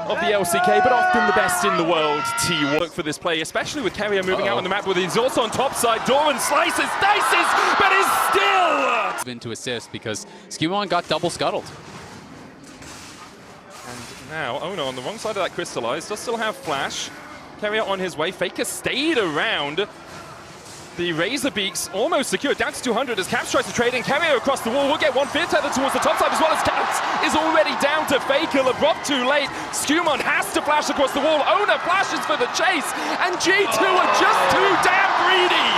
of the LCK, but often the best in the world to work for this play, especially with Keria moving out on the map with the exhaust on top side. Doran slices, dices, but is still into assist because SkewMond got double scuttled. And now Oner on the wrong side of that crystallize, does still have flash. Keria on his way. Faker stayed around. The Razor Beaks almost secured, down to 200 as Caps tries to trade in. Keria across the wall will get 1/5 tether towards the top side, as well as Caps is already down to Faker. Labrov too late. SkewMond has to flash across the wall. Oner flashes for the chase, and G2 are just too damn greedy.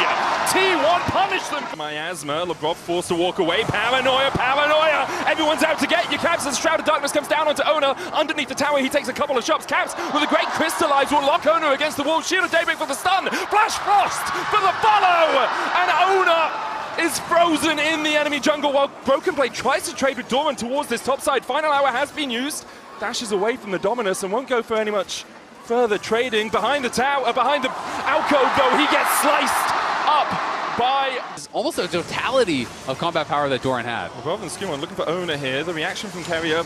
T1 punish them. Miasma, Labrov forced to walk away. Paranoia, paranoia. Everyone's out to get you. Caps as Shroud of Darkness comes down onto Oner. Underneath the tower, he takes a couple of shots. Caps with a great crystallize will lock Oner against the wall. Shield of Daybreak for the stun. Flash Frost for the follow. And Oner is frozen in the enemy jungle while BrokenBlade tries to trade with Doran towards this top side. Final hour has been used. Dashes away from the Dominus and won't go for any much further trading. Behind the tower, behind the alcove though, he gets sliced up by... It's almost a totality of combat power that Doran had. Rather than SkewMond looking for Oner here. The reaction from Keria,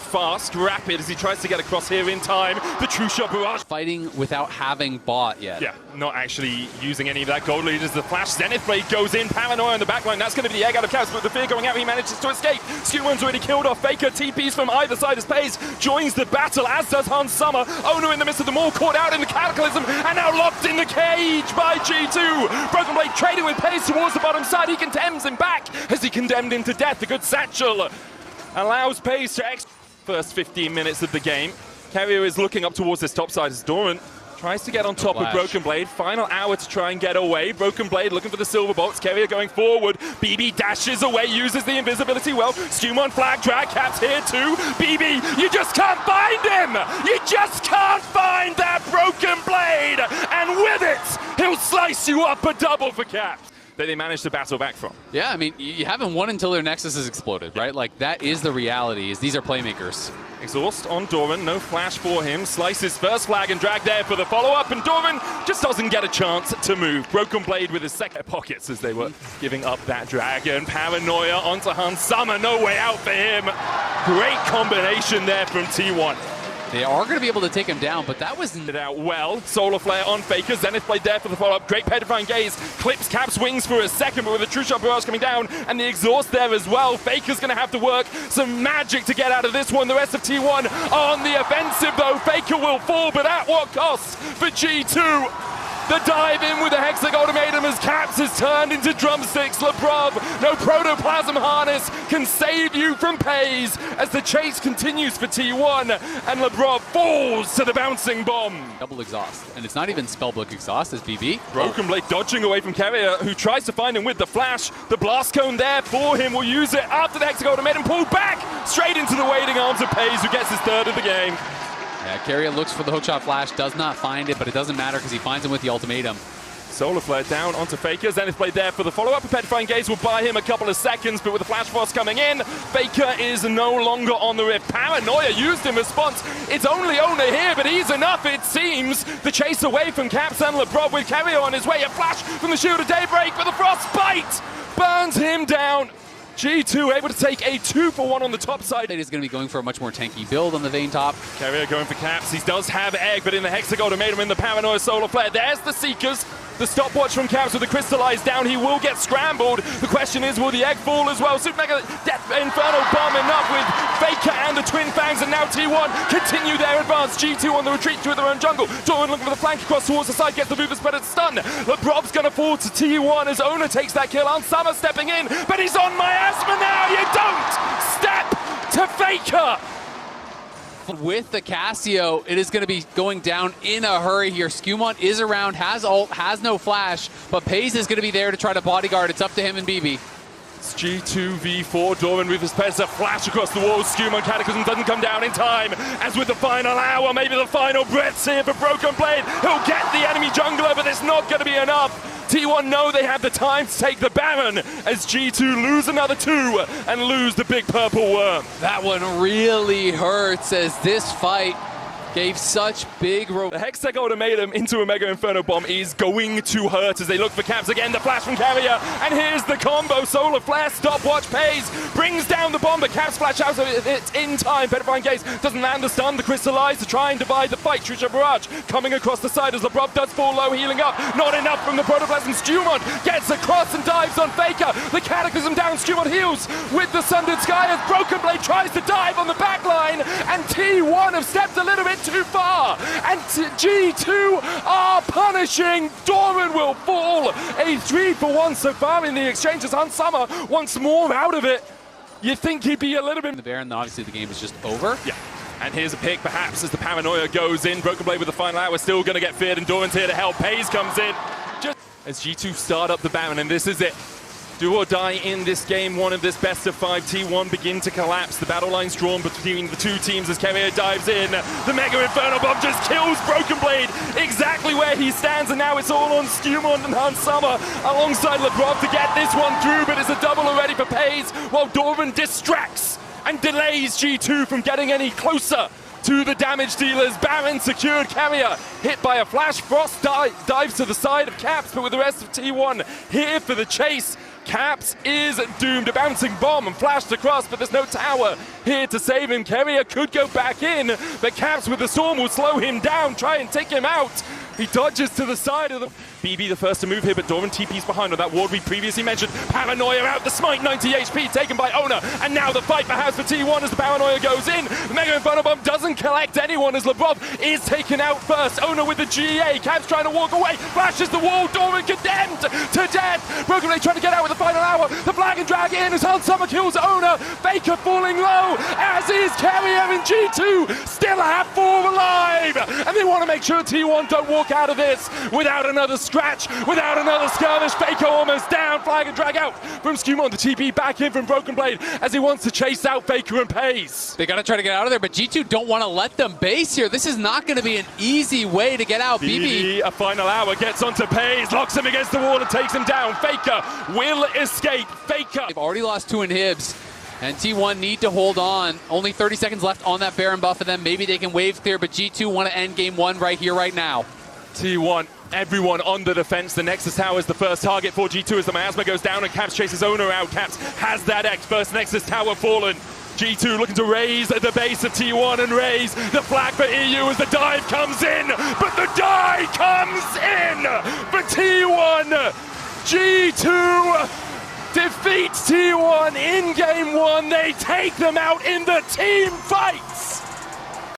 fast, rapid as he tries to get across here in time. The true shot barrage. Fighting without having bought yet. Yeah, not actually using any of that gold lead as the flash. Zenith Blade goes in, paranoia in the backline. That's going to be the egg out of Caps, but the fear going out, he manages to escape. SkewMond's already killed off Faker. TPs from either side as Peyz joins the battle, as does Hans Summer. Oner in the midst of them all, caught out in the Cataclysm, and now locked in the cage by G2. BrokenBlade trading with Peyz towards the bottom side. He condemns him back as he condemned him to death. The good satchel allows Peyz to first 15 minutes of the game. Keria is looking up towards this top side as Doran tries to get on top of BrokenBlade. Final hour to try and get away. BrokenBlade looking for the silver bolts. Keria going forward. BB dashes away, uses the invisibility well. SkewMond flag drag. Caps here too. BB, you just can't find him! You just can't find that BrokenBlade! And with it, he'll slice you up a double for Caps that they managed to battle back from. Yeah, I mean, you haven't won until their Nexus has exploded, right? Like, that is the reality, is these are playmakers. Exhaust on Doran, no flash for him. Slices first flag and drag there for the follow-up, and Doran just doesn't get a chance to move. BrokenBlade with his second pockets as they were giving up that dragon. Paranoia onto Hans Summer, no way out for him. Great combination there from T1. They are going to be able to take him down, but that was it out well. Solar Flare on Faker. Zenith Blade there for the follow-up. Great Petrifying Gaze. Clips Caps wings for a second, but with a True Shot barrage coming down and the exhaust there as well. Faker's going to have to work some magic to get out of this one. The rest of T1 on the offensive though. Faker will fall, but at what cost for G2? The dive in with the Hexag Ultimatum as Caps has turned into drumsticks. Labrov, no Protoplasm Harness can save you from Peyz as the chase continues for T1 and Labrov falls to the bouncing bomb. Double exhaust, and it's not even Spellbook exhaust as BB. BrokenBlade dodging away from Keria, who tries to find him with the flash. The blast cone there for him, will use it after the Hexag Ultimatum, pulled back straight into the waiting arms of Peyz, who gets his third of the game. Yeah, Keria looks for the hookshot flash, does not find it, but it doesn't matter because he finds him with the ultimatum. Solar Flare down onto Faker. Zenith Blade there for the follow-up. A Petrifying Gaze will buy him a couple of seconds, but with the Flash Frost coming in, Faker is no longer on the rift. Paranoia used in response. It's only Oner here, but he's enough, it seems. The chase away from Caps and Labrov with Keria on his way. A flash from the Shield of Daybreak, but the Frostbite burns him down. G2 able to take a 2-for-1 on the top side. It is going to be going for a much more tanky build on the Vayne top. Keria going for Caps. He does have Egg, but in the Hexag Ultimatum in the Paranoia Solar Flare. There's the Seekers. The stopwatch from Caps with the Crystallize down. He will get scrambled. The question is, will the Egg fall as well? Super Mega Death Inferno bomb enough with Faker and the Twin Fangs, and now T1 continue their advance. G2 on the retreat to their own jungle. Doran looking for the flank across towards the side, gets the movers, but it's stun. Labrov's going to fall to T1 as Oner takes that kill. On Summer stepping in, but he's on Miasma now. You don't step to Faker. With the Cassio, it is going to be going down in a hurry here. SkewMond is around, has ult, has no flash, but Peyz is going to be there to try to bodyguard. It's up to him and BB. It's G2 v4. Doran with his Peyz, a flash across the wall. SkewMond Cataclysm doesn't come down in time. As with the final hour, maybe the final breaths here for BrokenBlade. He'll get the enemy jungler, but it's not going to be enough. T1 know they have the time to take the Baron as G2 lose another 2 and lose the big purple worm. That one really hurts as this fight gave such big The Hextech ultimatum into a Mega Inferno Bomb is going to hurt as they look for caps again. The flash from Keria, and here's the combo. Solar Flare, stopwatch, Peyz brings down the bomb, but caps flash out of it in time. Petrifying Gaze doesn't land the stun. The Crystallize to try and divide the fight. Trisha Barrage coming across the side as Labrov does fall low, healing up. Not enough from the Protoplasm. SkewMond gets across and dives on Faker. The Cataclysm down. SkewMond heals with the Sundered Sky as BrokenBlade tries to dive on the back line, and T1 have stepped a little bit too far. And G2 are punishing. Doran will fall. A 3-for-1 so far in the exchanges. Unsummer wants more out of it. You think he'd be a little bit... The Baron, then obviously the game is just over. Yeah. And here's a pick, perhaps, as the Paranoia goes in. BrokenBlade with the final hour, still going to get feared, and Doran's here to help. Peyz comes in. Just as G2 start up the Baron, and this is it. Do or die in this game, one of this best of 5. T1 begin to collapse. The battle line's drawn between the two teams as Keria dives in. The Mega Inferno Bomb just kills BrokenBlade exactly where he stands, and now it's all on SkewMond and Hansama alongside Labrov to get this one through, but it's a double already for Peyz, while Doran distracts and delays G2 from getting any closer to the damage dealers. Baron secured. Keria hit by a flash. Frost dives to the side of Caps, but with the rest of T1 here for the chase. Caps is doomed. A bouncing bomb and flashed across, but there's no tower here to save him. Keria could go back in, but Caps with the storm will slow him down, try and take him out. He dodges to the side of the... BB the first to move here, but Doran TP's behind on that ward we previously mentioned. Paranoia out, the smite, 90 HP taken by Oner, and now the fight perhaps for T1 as the Paranoia goes in. The Mega Inferno Bomb doesn't collect anyone as Labrov is taken out first. Oner with the GA, Caps trying to walk away, flashes the wall, Doran condemned to death. BrokenBlade trying to get out with the final hour. The flag and drag in as Hansama kills Oner. Faker falling low, as is Keria, and G2 still have 4 alive. And they want to make sure T1 don't walk out of this without another scratch, without another skirmish. Faker almost down, flag and drag out from SkewMond. The TP back in from BrokenBlade as he wants to chase out Faker and Peyz. They got to try to get out of there, but G2 don't want to let them base here. This is not going to be an easy way to get out. BB, a final hour, gets onto Peyz, locks him against the wall and takes him down. Faker will escape. Faker. They've already lost 2 inhibs, and T1 need to hold on. Only 30 seconds left on that Baron buff, and then maybe they can wave clear, but G2 want to end game 1 right here, right now. T1, everyone on the defense. The Nexus Tower is the first target for G2 as the Miasma goes down and Caps chases Oner out. Caps has that X. First Nexus Tower fallen. G2 looking to raise at the base of T1 and raise the flag for EU as the dive comes in. But the die comes in for T1. G2 defeats T1 in game 1. They take them out in the team fight.